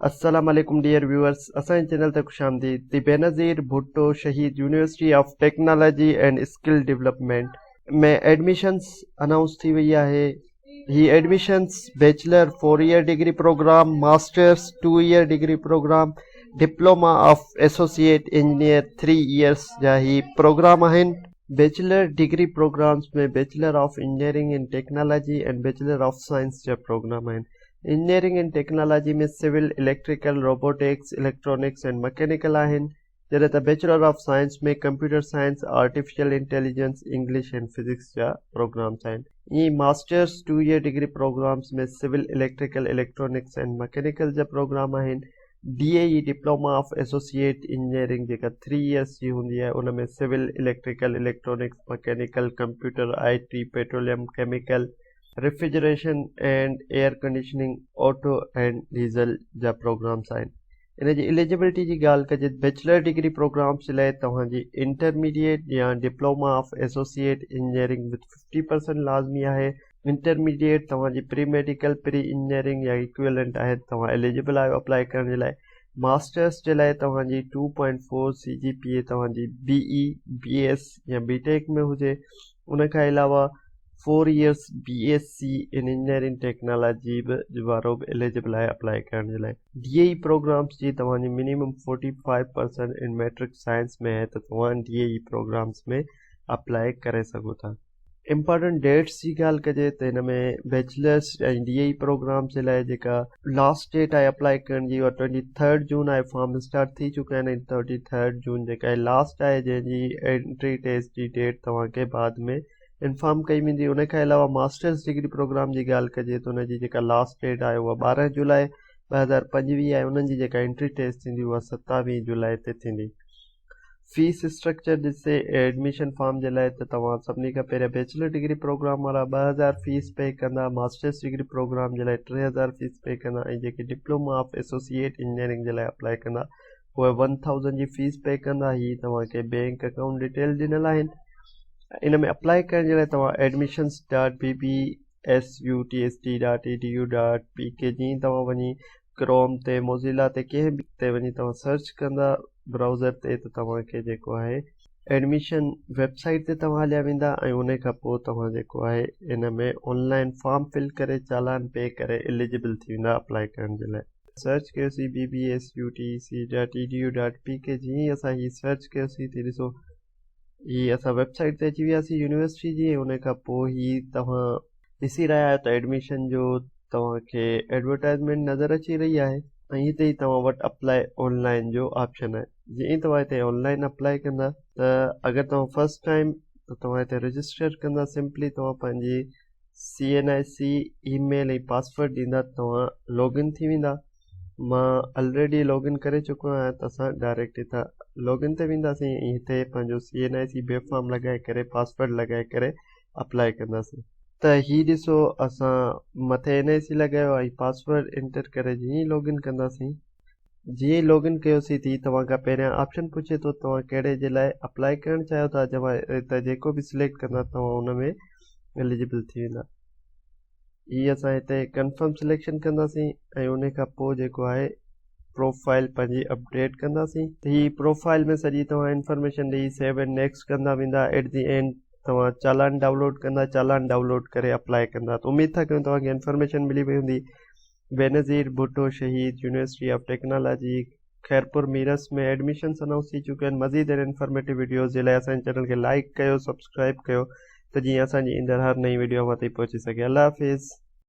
अस्सलाम वालेकुम dear viewers, असांजे चैनल ते खुश आमदीद। दी Benazir Bhutto Shaheed university of technology and skill development में एडमिशन्स अनाउंस थी वई आहे। ही admissions bachelor 4 year degree program, masters 2 year degree program, diploma of associate engineer 3 years जा ही प्रोग्राम आहिनि। बैचलर डिग्री प्रोग्राम्स में bachelor of engineering in technology and bachelor of science जा प्रोग्राम आहिनि। इंजीनियरिंग एंड टेक्नोलॉजी में civil, electrical, robotics, electronics and mechanical आहिनि। जॾहिं त बैचलर ऑफ साइंस में computer science, artificial intelligence, English and physics जा programmes आहिनि। ई मास्टर्स 2 ईयर डिग्री प्रोग्राम्स में civil, electrical, electronics and mechanical जा प्रोग्राम आहिनि। DAE diploma of associate engineering जेका 3 ईयर्स जी हूंदी आहे, उन में civil, electrical, electronics, mechanical, computer, IT, petroleum, chemical, refrigeration and air conditioning, auto and diesel जा प्रोग्राम्स आहिनि। इन जी एलिजिबिलिटी जी ॻाल्हि कजे, बैचलर डिग्री प्रोग्राम्स लाइ तव्हांजी इंटरमीडिएट या diploma of associate engineering with 50% लाज़मी आहे। इंटरमीडिएट तव्हांजी प्री मेडिकल, प्री इंजीनियरिंग या इक्विवेलेंट आहे, तव्हां एलिजिबल आहियो अप्लाई करण जे लाइ। मास्टर्स जे लाइ तव्हांजी 2.4 CGPA तव्हांजी BE, BS या BTech में हुजे। उनखां अलावा 4 ईयर्स BSc इन इंजीनियरिंग टेक्नोलॉजी वारो बि एलिजिबल आहे अप्लाई करण जे लाइ। DAE प्रोग्राम्स जी तव्हांजी मिनिमम 45% इन मैट्रिक साइंस में आहे, त तव्हां DAE प्रोग्राम्स में अप्लाई करे सघो था। इम्पॉर्टेंट डेट्स जी ॻाल्हि कजे त हिन में बैचलर्स ऐं DAE प्रोग्राम जे लाइ जेका लास्ट डेट आहे अप्लाई करण जी, उहा 23 जून आहे। फॉर्म स्टार्ट थी चुका आहिनि। 23 जून जेका आहे लास्ट आहे, जंहिंजी एंट्री टेस्ट जी डेट तव्हांखे बाद में इंफॉर्म कई वेंदी। उनखां अलावा मास्टर्स डिग्री प्रोग्राम जी ॻाल्हि कजे त उनजी जेका लास्ट डेट आहे उहा 12 जुलाई 2025 आहे। उन्हनि जी जेका एंट्री टेस्ट थींदी उहा 27 जुलाई ते थींदी। फीस स्ट्रक्चर ॾिसे एडमिशन फॉर्म जे लाइ त तव्हां सभिनी खां पहिरियों बैचलर डिग्री प्रोग्राम वारा 2000 फीस पे कंदा, मास्टर्स डिग्री प्रोग्राम जे लाइ 3000 फीस पे कंदा, ऐं जेके डिप्लोमा ऑफ एसोसिएट इंजीनियरिंग जे लाइ अप्लाई कंदा उहे 1000 जी फीस पे कंदा। ही तव्हांखे बैंक अकाउंट डिटेल ॾिनल आहिनि। इन में अप्लाई करण जे लाइ तव्हां admissions.bbsutst.edu.pk जीअं तव्हां वञी क्रोम ते, मोज़िला ते, कंहिं बि ते वञी तव्हां सर्च कंदा ब्राउज़र ते, त तव्हांखे जेको आहे एडमिशन वेबसाइट ते तव्हां हलिया वेंदा ऐं उन खां पोइ तव्हां जेको आहे इन में ऑनलाइन फॉर्म फिल करे चालान पे करे एलिजिबल थी वेंदा अप्लाई करण जे लाइ। सर्च कयोसीं bbsutst.edu.pk। जीअं असां हीअ सर्च कयोसीं त ॾिसो ही असां वेबसाइट ते अची वियासीं यूनिवर्सिटी जी। उन खां पोइ ही तव्हां ॾिसी रहिया आहियो त एडमिशन जो तव्हांखे एडवर्टाइज़मेंट नज़र अची रही आहे ऐं हिते ई तव्हां वटि अप्लाई ऑनलाइन जो ऑप्शन आहे। जीअं तव्हां हिते ऑनलाइन अप्लाई कंदा त अगरि तव्हां फर्स्ट टाइम त तव्हां हिते रजिस्टर कंदा, सिंपली तव्हां पंहिंजी CNIC ईमेल ऐं पासवर्ड ॾींदा, तव्हां लॉगिन थी वेंदा। मां ऑलरेडी लॉगिन करे चुको आहियां, त असां डायरेक्ट हितां लॉगिन ते वेंदासीं ऐं हिते पंहिंजो CNIC बेब फॉर्म लॻाए करे पासवर्ड लॻाए करे अप्लाई कंदासीं। त हीअ ॾिसो असां मथे NIC लॻायो ऐं पासवर्ड एंटर करे जीअं लॉगिन कंदासीं। जीअं लॉगिन कयोसीं त तव्हांखां पहिरियां ऑप्शन पुछे थो तव्हां कहिड़े जे लाइ अप्लाई करणु चाहियो था। त जेको बि सिलेक्ट कंदा तव्हां हुन में एलिजिबल थी वेंदा। हीअ असां हिते कंफर्म सिलेक्शन कंदासीं ऐं उन खां पोइ जेको आहे प्रोफाइल पंहिंजी अपडेट कंदासीं। ही प्रोफाइल में सॼी तव्हां इंफॉर्मेशन ॾेई सेव एंड नेक्स्ट कंदा वेंदा। एट दी एंड तव्हां चालान डाउनलोड कंदा, चालान डाउनलोड करे अप्लाई कंदा। त उमेद था कयूं तव्हांखे इंफॉर्मेशन मिली वई हूंदी। Benazir Bhutto Shaheed university of technology Khairpur मीरस में एडमिशन्स अनाउंस थी चुकिया आहिनि। मज़ीद इंफॉर्मेटिव वीडियोज़ जे लाइ असांजे चैनल खे लाइक कयो, सब्सक्राइब कयो, त जीअं असांजी ईंदड़ हर नई वीडियो अव्हां ताईं पहुची सघे। अल्लाह हाफ़िज़।